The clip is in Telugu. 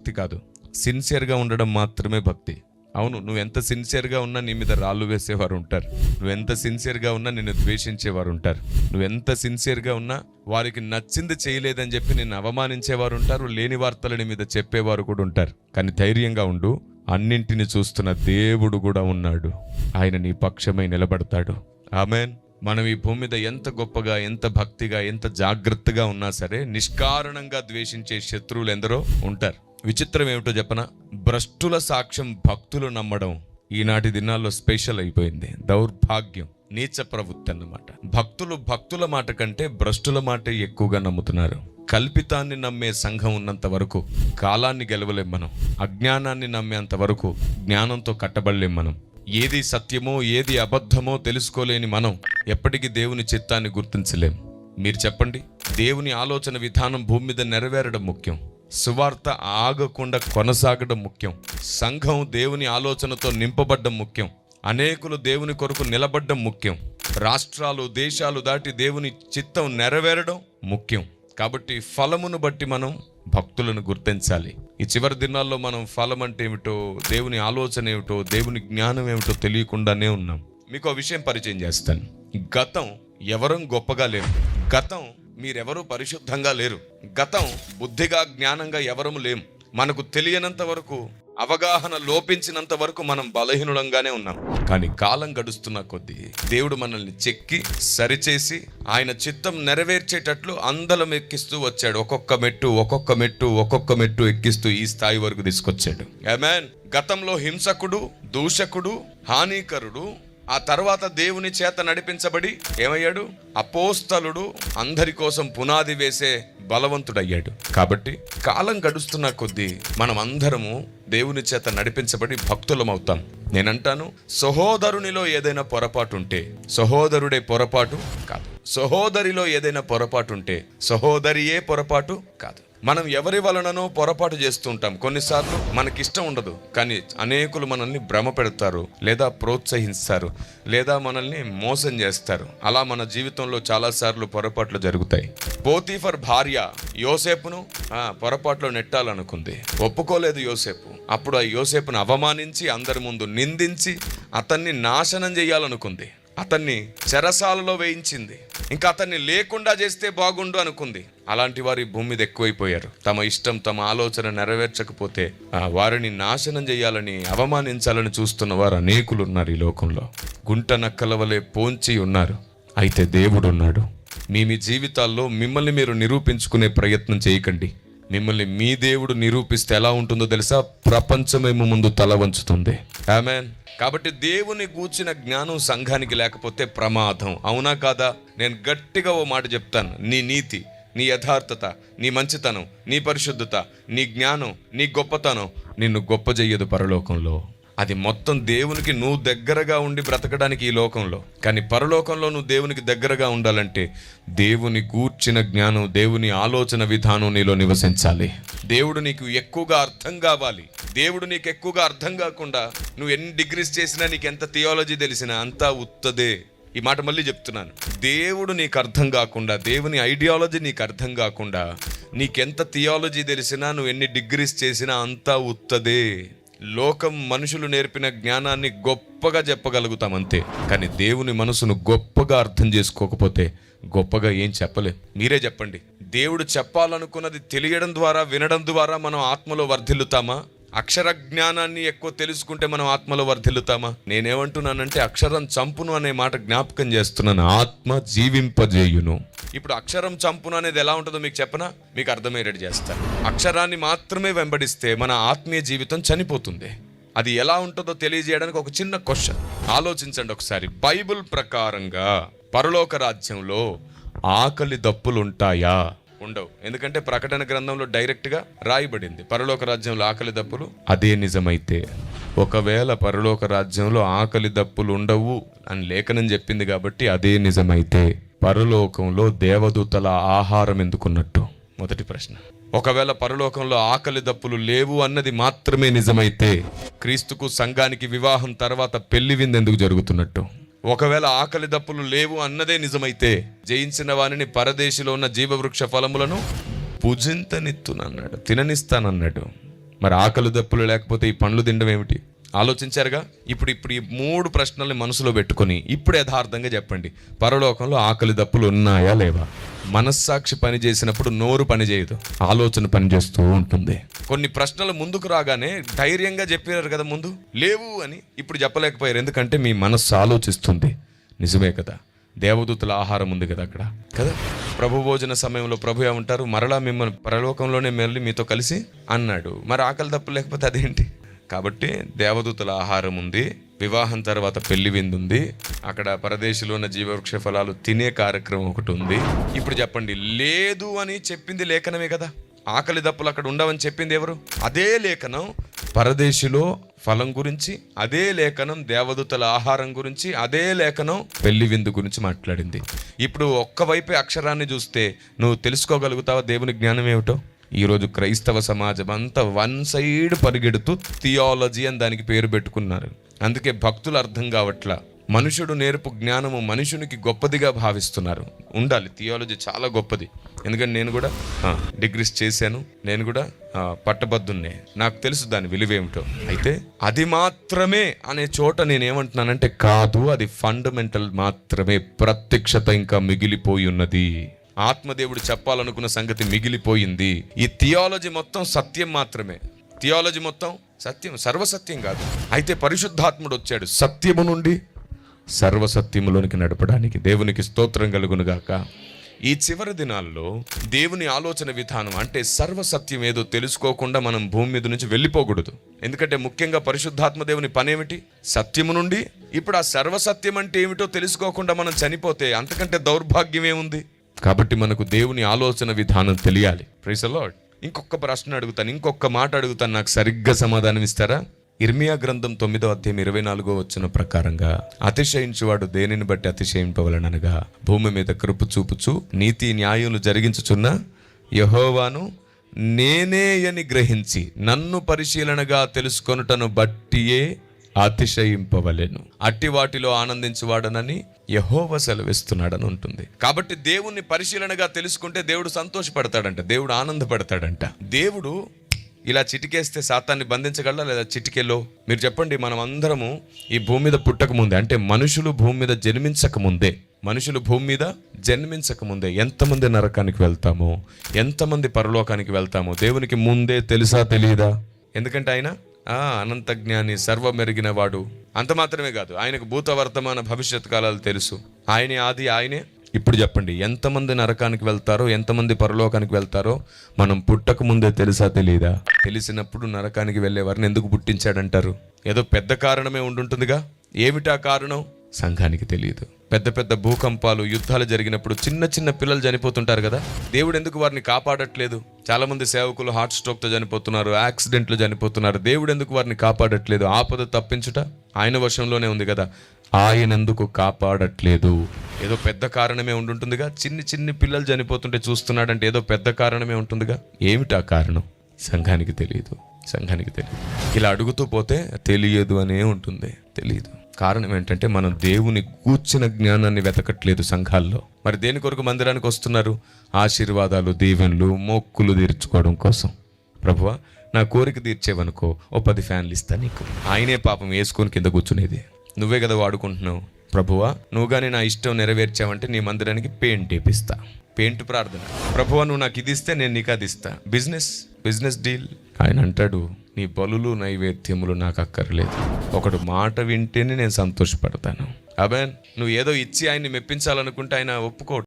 భక్తి కాదు, సిన్సియర్గా ఉండడం మాత్రమే భక్తి. అవును, నువ్వు ఎంత సిన్సియర్గా ఉన్నా నీ మీద రాళ్ళు వేసేవారు ఉంటారు. నువ్వు ఎంత సిన్సియర్గా ఉన్నా నిన్ను ద్వేషించేవారు ఉంటారు. నువ్వు ఎంత సిన్సియర్గా ఉన్నా వారికి నచ్చింది చేయలేదని చెప్పి నిన్ను అవమానించేవారు ఉంటారు. లేని వార్తలు నీ మీద చెప్పేవారు కూడా ఉంటారు. కానీ ధైర్యంగా ఉండు, అన్నింటిని చూస్తున్న దేవుడు కూడా ఉన్నాడు. ఆయన నీ పక్షమై నిలబడతాడు. ఆమేన్. మనం ఈ భూమి మీద ఎంత గొప్పగా, ఎంత భక్తిగా, ఎంత జాగ్రత్తగా ఉన్నా సరే నిష్కారణంగా ద్వేషించే శత్రువులు ఎందరో ఉంటారు. విచిత్రం ఏమిటో చెప్పనా? భ్రష్టుల సాక్ష్యం భక్తులు నమ్మడం ఈనాటి దినాల్లో స్పెషల్ అయిపోయింది. దౌర్భాగ్యం, నీచ ప్రవృత్తి అన్నమాట. భక్తుల మాట కంటే భ్రష్టుల మాట ఎక్కువగా నమ్ముతున్నారు. కల్పితాన్ని నమ్మే సంఘం ఉన్నంత వరకు కాలాన్ని గెలవలేం మనం. అజ్ఞానాన్ని నమ్మేంత వరకు జ్ఞానంతో కట్టబడలేం మనం. ఏది సత్యమో ఏది అబద్ధమో తెలుసుకోలేని మనం ఎప్పటికీ దేవుని చిత్తాన్ని గుర్తించలేం. మీరు చెప్పండి, దేవుని ఆలోచన విధానం భూమి మీద నెరవేరడం ముఖ్యం. సువార్త ఆగకుండా కొనసాగడం ముఖ్యం. సంఘం దేవుని ఆలోచనతో నింపబడ్డం ముఖ్యం. అనేకులు దేవుని కొరకు నిలబడ్డం ముఖ్యం. రాష్ట్రాలు, దేశాలు దాటి దేవుని చిత్తం నెరవేరడం ముఖ్యం. కాబట్టి ఫలమును బట్టి మనం భక్తులను గుర్తించాలి. ఈ చివరి దినాల్లో మనం ఫలం అంటే ఏమిటో, దేవుని ఆలోచన ఏమిటో, దేవుని జ్ఞానం ఏమిటో తెలియకుండానే ఉన్నాం. మీకు ఆ విషయం పరిచయం చేస్తాను. గతం ఎవరం గొప్పగా లేరు. గతం మీరెవరూ పరిశుద్ధంగా లేరు. గతం బుద్ధిగా, జ్ఞానంగా ఎవరము లేం. మనకు తెలియనంత వరకు, అవగాహన లోపించినంత వరకు మనం బలహీనులంగానే ఉన్నాం. కానీ కాలం గడుస్తున్న కొద్దీ దేవుడు మనల్ని చెక్కి సరిచేసి ఆయన చిత్తం నెరవేర్చేటట్లు అందలం ఎక్కిస్తూ వచ్చాడు. ఒక్కొక్క మెట్టు ఎక్కిస్తూ ఈ స్థాయి వరకు తీసుకొచ్చాడు. ఆమేన్. గతంలో హింసకుడు, దూషకుడు, హానికరుడు, ఆ తర్వాత దేవుని చేత నడిపించబడి ఏమయ్యాడు? అపోస్తలుడు, అందరి కోసం పునాది వేసే బలవంతుడయ్యాడు. కాబట్టి కాలం గడుస్తున్న కొద్దీ మనం అందరము దేవుని చేత నడిపించబడి భక్తులం అవుతాం. నేనంటాను, సహోదరునిలో ఏదైనా పొరపాటు ఉంటే సహోదరుడే పొరపాటు కాదు. సహోదరిలో ఏదైనా పొరపాటు ఉంటే సహోదరియే పొరపాటు కాదు. మనం ఎవరి వలననో పొరపాటు చేస్తూ ఉంటాం. కొన్నిసార్లు మనకిష్టం ఉండదు, కానీ అనేకులు మనల్ని భ్రమ పెడతారు, లేదా ప్రోత్సహిస్తారు, లేదా మనల్ని మోసం చేస్తారు. అలా మన జీవితంలో చాలాసార్లు పొరపాట్లు జరుగుతాయి. పోతీఫర్ భార్య యోసేపును పొరపాట్లో నెట్టాలనుకుంది. ఒప్పుకోలేదు యోసేపు. అప్పుడు ఆ యోసేపును అవమానించి, అందరి ముందు నిందించి, అతన్ని నాశనం చేయాలనుకుంది. అతన్ని చెరసాలలో వేయించింది. ఇంకా అతన్ని లేకుండా చేస్తే బాగుండు అనుకుంది. అలాంటి వారి భూమి మీద ఎక్కువైపోయారు. తమ ఇష్టం, తమ ఆలోచన నెరవేర్చకపోతే వారిని నాశనం చేయాలని, అవమానించాలని చూస్తున్న వారు అనేకులు ఉన్నారు ఈ లోకంలో. గుంట నక్కల వలె పోంచి ఉన్నారు. అయితే దేవుడు ఉన్నాడు. మీ జీవితాల్లో మిమ్మల్ని మీరు నిరూపించుకునే ప్రయత్నం చేయకండి. మిమ్మల్ని మీ దేవుడు నిరూపిస్తే ఎలా ఉంటుందో తెలుసా? ప్రపంచమేమో ముందు తల వంచుతుంది. ఆమేన్. కాబట్టి దేవుని గూర్చిన జ్ఞానం సంఘానికి లేకపోతే ప్రమాదం. అవునా కాదా? నేను గట్టిగా ఓ మాట చెప్తాను. నీ నీతి, నీ యథార్థత, నీ మంచితనం, నీ పరిశుద్ధత, నీ జ్ఞానం, నీ గొప్పతనం నిన్ను గొప్ప చెయ్యదు పరలోకంలో. అది మొత్తం దేవునికి నువ్వు దగ్గరగా ఉండి బ్రతకడానికి ఈ లోకంలో. కానీ పరలోకంలో నువ్వు దేవునికి దగ్గరగా ఉండాలంటే దేవుని గూర్చిన జ్ఞానం, దేవుని ఆలోచన విధానం నీలో నివసించాలి. దేవుడు నీకు ఎక్కువగా అర్థం కావాలి. దేవుడు నీకు ఎక్కువగా అర్థం కాకుండా నువ్వు ఎన్ని డిగ్రీస్ చేసినా, నీకు ఎంత థియాలజీ తెలిసినా అంతా ఉత్తదే. ఈ మాట మళ్ళీ చెప్తున్నాను. దేవుడు నీకు అర్థం కాకుండా, దేవుని ఐడియాలజీ నీకు అర్థం కాకుండా, నీకెంత థియాలజీ తెలిసినా, నువ్వు ఎన్ని డిగ్రీస్ చేసినా అంతా ఉత్తదే. లోకం మనుషులు నేర్పిన జ్ఞానాన్ని గొప్పగా చెప్పగలుగుతాం అంతే. కానీ దేవుని మనసును గొప్పగా అర్థం చేసుకోకపోతే గొప్పగా ఏం చెప్పలేం. మీరే చెప్పండి. దేవుడు చెప్పాలనుకున్నది తెలియడం ద్వారా, వినడం ద్వారా మనం ఆత్మలో వర్ధిల్లుతామా? అక్షర జ్ఞానాన్ని ఎక్కువ తెలుసుకుంటే మనం ఆత్మలో వర్ధిల్లుతామా? నేనేమంటున్నానంటే అక్షరం చంపును అనే మాట జ్ఞాపకం చేస్తున్నాను. ఆత్మ జీవింపజేయును. ఇప్పుడు అక్షరం చంపును అనేది ఎలా ఉంటుందో మీకు చెప్పనా? మీకు అర్థమయ్యేటట్టు చేస్తాను. అక్షరాన్ని మాత్రమే వెంబడిస్తే మన ఆత్మీయ జీవితం చనిపోతుంది. అది ఎలా ఉంటుందో తెలియజేయడానికి ఒక చిన్న క్వశ్చన్ ఆలోచించండి ఒకసారి. బైబిల్ ప్రకారంగా పరలోక రాజ్యంలో ఆకలి దప్పులు ఉంటాయా? ఉండవు. ఎందుకంటే ప్రకటన గ్రంథంలో డైరెక్ట్గా రాయబడింది పరలోక రాజ్యంలో ఆకలి దప్పులు. అదే నిజమైతే, ఒకవేళ పరలోక రాజ్యంలో ఆకలి దప్పులు ఉండవు అని లేఖనం చెప్పింది కాబట్టి అదే నిజమైతే పరలోకంలో దేవదూతల ఆహారం ఎందుకున్నట్టు? మొదటి ప్రశ్న. ఒకవేళ పరలోకంలో ఆకలి దప్పులు లేవు అన్నది మాత్రమే నిజమైతే క్రీస్తుకు సంఘానికి వివాహం తర్వాత పెళ్లి విందు ఎందుకు జరుగుతున్నట్టు? ఒకవేళ ఆకలి దప్పులు లేవు అన్నదే నిజమైతే జయించిన వానిని పరదేశిలో ఉన్న జీవవృక్ష ఫలములను భుజింతనిత్తునన్నాడు, తిననిస్తానన్నాడు. మరి ఆకలి దప్పులు లేకపోతే ఈ పండ్లు తినడం ఏమిటి? ఆలోచించారుగా? ఇప్పుడు ఈ 3 ప్రశ్నల్ని మనసులో పెట్టుకొని ఇప్పుడు యథార్థంగా చెప్పండి, పరలోకంలో ఆకలి దప్పులు ఉన్నాయా లేవా? మనస్సాక్షి పని చేసినప్పుడు నోరు పని చేయదు, ఆలోచన పని చేస్తూ ఉంటుంది. కొన్ని ప్రశ్నలు ముందుకు రాగానే ధైర్యంగా చెప్పారు కదా ముందు, లేవు అని. ఇప్పుడు చెప్పలేకపోయారు, ఎందుకంటే మీ మనస్సు ఆలోచిస్తుంది. నిజమే కదా, దేవదూతల ఆహారం ఉంది కదా అక్కడ కదా. ప్రభు భోజన సమయంలో ప్రభు ఏమంటారు, మరలా మిమ్మల్ని పరలోకంలోనే మళ్ళీ మీతో కలిసి అన్నాడు. మరి ఆకలి దప్పు లేకపోతే అదేంటి? కాబట్టి దేవదూతల ఆహారం ఉంది, వివాహం తర్వాత పెళ్లి విందు ఉంది, అక్కడ పరదేశంలో ఉన్న జీవవృక్ష ఫలాలు తినే కార్యక్రమం ఒకటి ఉంది. ఇప్పుడు చెప్పండి, లేదు అని చెప్పింది లేఖనమే కదా. ఆకలి దప్పులు అక్కడ ఉండవని చెప్పింది ఎవరు? అదే లేఖనం పరదేశిలో ఫలం గురించి, అదే లేఖనం దేవదూతల ఆహారం గురించి, అదే లేఖనం పెళ్లి విందు గురించి మాట్లాడింది. ఇప్పుడు ఒక్కవైపే అక్షరాన్ని చూస్తే నువ్వు తెలుసుకోగలుగుతావా దేవుని జ్ఞానం ఏమిటో? ఈరోజు క్రైస్తవ సమాజం అంతా వన్ సైడ్ పరిగెడుతూ థియాలజీ అని దానికి పేరు పెట్టుకున్నారు. అందుకే భక్తులు అర్థం కావట్లా. మనుషుడు నేర్పు జ్ఞానము మనుషునికి గొప్పదిగా భావిస్తున్నారు. ఉండాలి, థియాలజీ చాలా గొప్పది. ఎందుకంటే నేను కూడా డిగ్రీస్ చేశాను, నేను కూడా పట్టభద్రున్నే, నాకు తెలుసు దాని విలువేమిటో. అయితే అది మాత్రమే అనే చోట నేనేమంటున్నానంటే కాదు, అది ఫండమెంటల్ మాత్రమే. ప్రత్యక్షత ఇంకా మిగిలిపోయి ఉన్నది. ఆత్మదేవుడు చెప్పాలనుకున్న సంగతి మిగిలిపోయింది. ఈ థియాలజీ మొత్తం సత్యం మాత్రమే. థియాలజీ మొత్తం సత్యం, సర్వసత్యం కాదు. అయితే పరిశుద్ధాత్ముడు వచ్చాడు సత్యము నుండి సర్వసత్యములోనికి నడపడానికి. దేవునికి స్తోత్రం కలుగునుగాక. ఈ చివరి దినాల్లో దేవుని ఆలోచన విధానం అంటే సర్వసత్యం ఏదో తెలుసుకోకుండా మనం భూమి మీద నుంచి వెళ్ళిపోకూడదు. ఎందుకంటే ముఖ్యంగా పరిశుద్ధాత్మ దేవుని పనేమిటి? సత్యము నుండి. ఇప్పుడు ఆ సర్వసత్యం అంటే ఏమిటో తెలుసుకోకుండా మనం చనిపోతే అంతకంటే దౌర్భాగ్యం ఏముంది? కాబట్టి మనకు దేవుని ఆలోచన విధానం తెలియాలి. Praise the lord. ఇంకొక ప్రశ్న అడుగుతాను, ఇంకొక మాట అడుగుతాను, నాకు సరిగ్గా సమాధానం ఇస్తారా? ఇర్మియా గ్రంథం 9వ అధ్యాయం 24వ వచనం ప్రకారంగా అతిశయించువాడు దేనిని బట్టి అతిశయింపవలనగా భూమి మీద కృప చూపుచు నీతి న్యాయములు జరిగించుచున్న యెహోవాను నేనే అని గ్రహించి నన్ను పరిశీలనగా తెలుసుకొనుటను బట్టియే అతిశయింపవలెను. అట్టి వాటిలో ఆనందించువాడనని యెహోవా సెలవిస్తున్నాడని ఉంటుంది. కాబట్టి దేవుణ్ణి పరిశీలనగా తెలుసుకుంటే దేవుడు సంతోషపడతాడంట, దేవుడు ఆనందపడతాడంట. దేవుడు ఇలా చిటికేస్తే సాతాన్ని బంధించగలరా లేదా? చిటికెలో మీరు చెప్పండి. మనం అందరము ఈ భూమి మీద పుట్టక ముందే, అంటే మనుషులు భూమి మీద జన్మించక ముందే ఎంతమంది నరకానికి వెళ్తామో, ఎంతమంది పరలోకానికి వెళ్తామో దేవునికి ముందే తెలుసా తెలియదా? ఎందుకంటే ఆయన అనంత జ్ఞాని, సర్వమెరిగిన వాడు. అంత మాత్రమే కాదు, ఆయనకు భూత వర్తమాన భవిష్యత్ కాలాలు తెలుసు. ఆయనే ఆది, ఆయనే. ఇప్పుడు చెప్పండి, ఎంతమంది నరకానికి వెళ్తారో, ఎంతమంది పరలోకానికి వెళ్తారో మనం పుట్టక ముందే తెలుసా తెలియదా? తెలిసినప్పుడు నరకానికి వెళ్ళే వారిని ఎందుకు పుట్టించాడంటారు? ఏదో పెద్ద కారణమే ఉండుంటుందిగా. ఏమిటా కారణం? సంఘానికి తెలియదు. పెద్ద పెద్ద భూకంపాలు, యుద్ధాలు జరిగినప్పుడు చిన్న చిన్న పిల్లలు చనిపోతుంటారు కదా, దేవుడు ఎందుకు వారిని కాపాడట్లేదు? చాలా మంది సేవకులు హార్ట్ స్ట్రోక్తో చనిపోతున్నారు, యాక్సిడెంట్లు చనిపోతున్నారు. దేవుడు ఎందుకు వారిని కాపాడట్లేదు? ఆపద తప్పించుట ఆయన వశంలోనే ఉంది కదా, ఆయన ఎందుకు కాపాడట్లేదు? ఏదో పెద్ద కారణమే ఉండుంటుందిగా. చిన్ని పిల్లలు చనిపోతుంటే చూస్తున్నాడంటే ఏదో పెద్ద కారణమే ఉంటుందిగా. ఏమిటా కారణం? సంఘానికి తెలియదు. ఇలా అడుగుతూ పోతే తెలియదు అనే ఉంటుంది, తెలియదు. కారణం ఏంటంటే మనం దేవుని కూర్చిన జ్ఞానాన్ని వెతకట్లేదు సంఘాల్లో. మరి దేని కొరకు మందిరానికి వస్తున్నారు? ఆశీర్వాదాలు, దీవెనలు, మొక్కులు తీర్చుకోవడం కోసం. ప్రభువా నా కోరిక తీర్చేవనుకో ఓ 10 ఫ్యాన్లు ఇస్తా నీకు. ఆయనే పాపం వేసుకొని కింద కూర్చునేది, నువ్వే కదా వాడుకుంటున్నావు. ప్రభువా నువ్వు కానీ నా ఇష్టం నెరవేర్చావంటే నీ మందిరానికి పెయింట్ వేపిస్తా. పెయింట్ ప్రార్థన. ప్రభువా నువ్వు నాకు ఇది ఇస్తే నేను నీకు అది ఇస్తా. Business deal. ఆయన అంటాడు, నీ బలులు నైవేద్యములు నాకు అక్కర్లేదు, ఒకడు మాట వింటేనే నేను సంతోషపడతాను. అబేన్. నువ్వు ఏదో ఇచ్చి ఆయన్ని మెప్పించాలనుకుంటే ఆయన ఒప్పుకోడు.